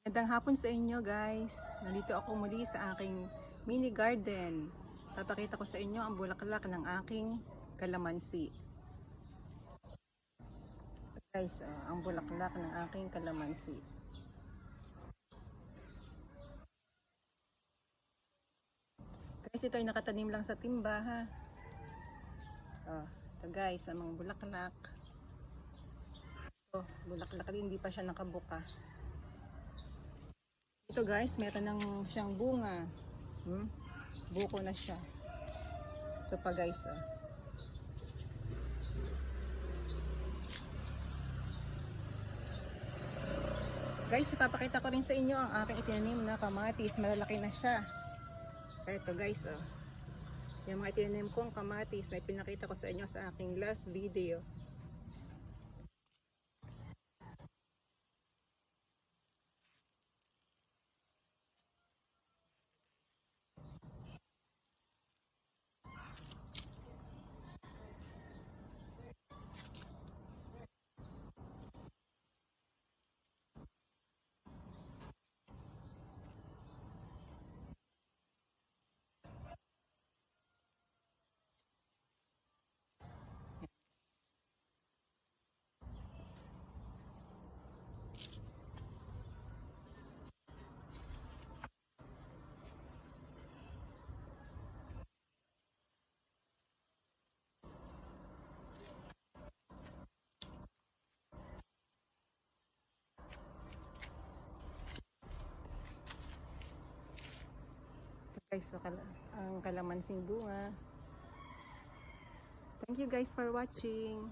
Magandang hapon sa inyo guys. Nandito ako muli sa aking mini garden. Papakita ko sa inyo ang bulaklak ng aking kalamansi. Guys, ang bulaklak ng aking kalamansi. Guys, ito ay nakatanim lang sa timba ha. Ito guys, ang mga bulaklak. Ito, bulaklak din, hindi pa siya nakabuka. Ito guys, meron nang siyang bunga. Buko na siya. Ito pa guys. Guys, ipapakita ko rin sa inyo ang aking itinanim na kamatis. Malalaki na siya. Ito guys. Yung mga itinanim kong kamatis na pinakita ko sa inyo sa aking last video. Guys, so ang kalamansing bunga. Thank you guys for watching.